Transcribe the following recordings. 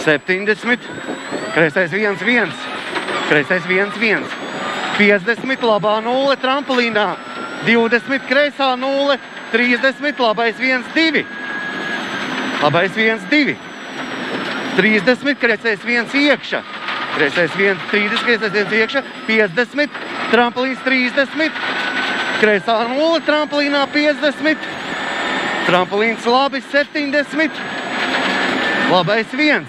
70, kreisais 1, 1, kreisais 1, 1, 50, labā 0, trampolīnā, 20, kreisā 0, 30, labais 1, 2, labais 1, 2, 30, kreisais 1 iekšā, kreisais 1, 30, kreisais 1 iekšā, 50, trampolīns 30, kreisā 0, trampolīnā 50, trampolīns labi 70, labais 1,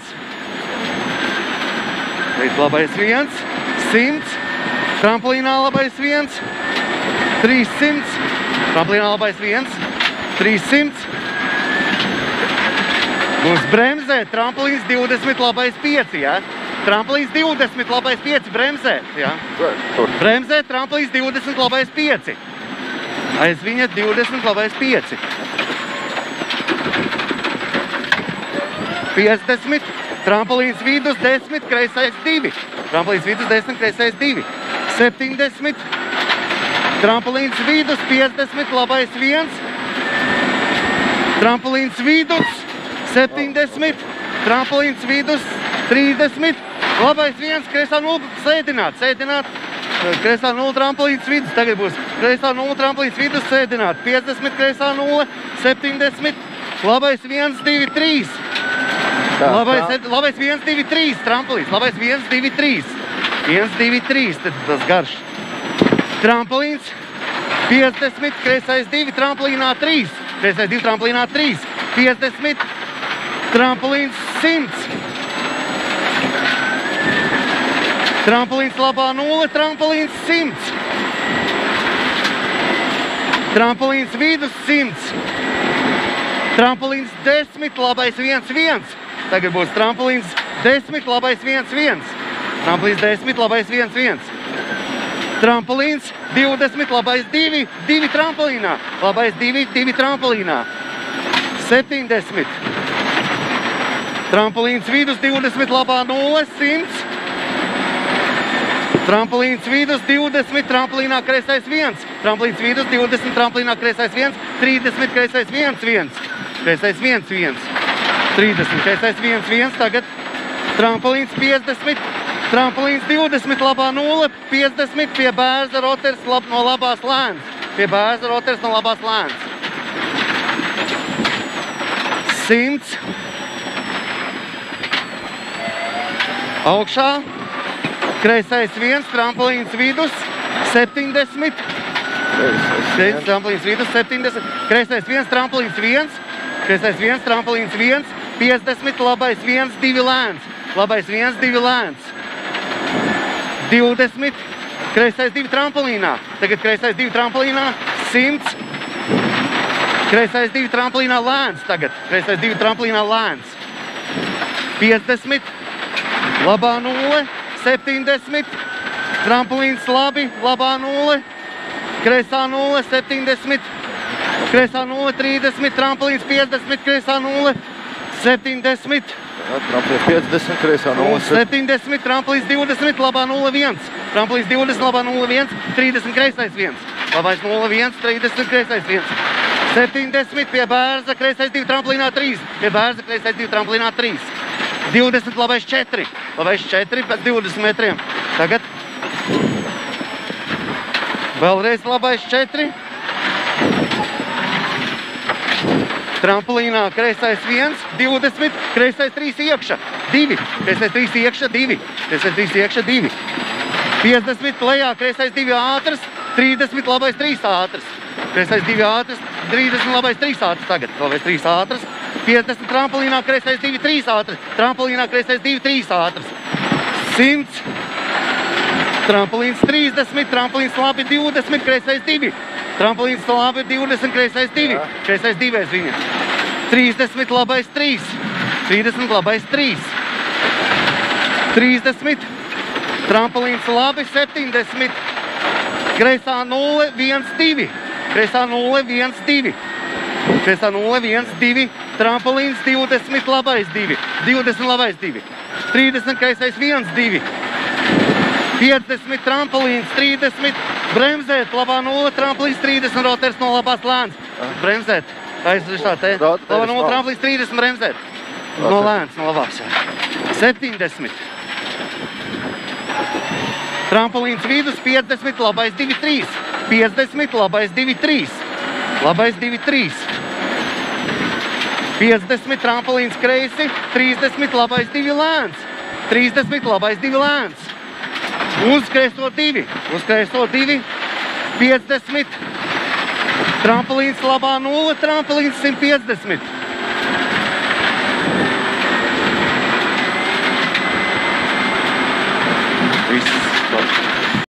labais 1, 100, trampolīnā labais 1, 300, trampolīnā labais 1, 300, būs bremzē, trampolins 20, labais 5, jā? Trampolins 20, labais 5, bremzē, jā? Bremzē, trampolins 20, labais 5. Aiz viņa 20, labais 5. 50, trampolins vidus 10, kreisais 2. Trampolins vidus 10, kreisais 2. 70, trampolins vidus 50, labais 1. Trampolins vidus 70, trampolins vidus 30, labais 1, kreisā 0, sēdināt, kreisā 0, trampolins vidus, tagad būs kreisā 0, trampolins vidus, sēdināt, 50, kreisā 0, 70, labais 1, 2, 3, labais 1, 2, 3, trampolins, labais 1, 2, 3, 1, 2, 3, tad tas garš. Trampolins 50, kreisais 2, trampolinā 3, kreisais 2, trampolinā 3, 50, trampolins 100, trampolins labā 0, trampolins 100, trampolins vidus 100, trampolins 10, labais 1, 1, tagad būs trampolins 10, labais 1, 1, trampolins 10, labais 1, 1, trampolins 20, labais 2, 2 trampolinā, labais 2, 2 trampolinā, 70, trampolins vidus 20, labā 0, 100, trampolins vidus 20, trampolinā kreisais 1, trampolins vidus 20, trampolinā kreisais 1, 30, kreisais 1, 1, kreisais 1, 1, 30, kreisais 1, 1, tagad trampolins 50, trampolins 20, labā 0, 50, pie bērza roters no labās lēns, pie bērza roters no labās lēns, 100, augšā, kreisais 1, trampolins vidus, 70, trampolins vidus, 70, kreisais 1, trampolins 1, kreisais 1, trampolins 1, 50, labais 1, 2 lēns, labais 1, 2 lēns, 20, kreisais 2 trampolinā, tagad kreisais 2 trampolinā, 100, kreisais 2 trampolinā lēns, tagad kreisais 2 trampolinā lēns, 50, labā 0, 70, trampolins labi, labā 0, kreisā 0, 70, kreisā 0, 30, trampolins 50, kreisā 0, 70, trampolins 50, kreisā 0, 70, trampolins 20, labā 0, 1, trampolins 20, labā 0, 1, 30, kreisais 1, labais 0, 1, 30, kreisais 1, 70, pie bērza, kreisais 2, trampolinā 3, pie bērza, kreisais 2, trampolinā 3, 20, labais 4, pēc 20 metriem. Tagad vēlreiz labais 4. Trampolinā kreisais 1, 20, kreisais 3 iekšā, 2, kreisais 3 iekšā, 2, kreisais 3 iekšā, 2. 50 lejā, kreisais 2 ātrs, 30, labais 3 ātrs. Kreisais 2 ātrs, 30, labais 3 ātrs tagad, labais 3 ātrs. 50 trampolinā, kreisais 2, 3 ātrs. Trampolinā, kreisais 2, 3 ātrs. 100. Trampolins 30, trampolins labi 20, kreisais 2. Trampolins labi 20, kreisais 2. Kreisais 2 aiz viņa. 30, labais 3. 30, labais 3. 30. Trampolins labi 70. Kreisā 0, 1, 2. Kreisā 0, 1, 2. Kreisā 0, 1, 2. Trampolins 20, labais 2. 20, labais 2. 30, kreisais 1, 2. 50, trampolins 30. Bremzēt, labā 0, trampolins 30, roters no labās lēns. Bremzēt. Aizvež tā te. Labā no tramplīns 30 bremzēt. No lēns, no labās. 70. Tramplīns vidus 50, labais 2-3. 50, labais 2-3. Labais 2-3. 50, tramplīns kreisi, 30, labais 2 lēns. 30, labais 2 lēns. Uz kreiso 2. Uz kreiso 2. 50. Tramplīns labā 0, tramplīns 150. Viss.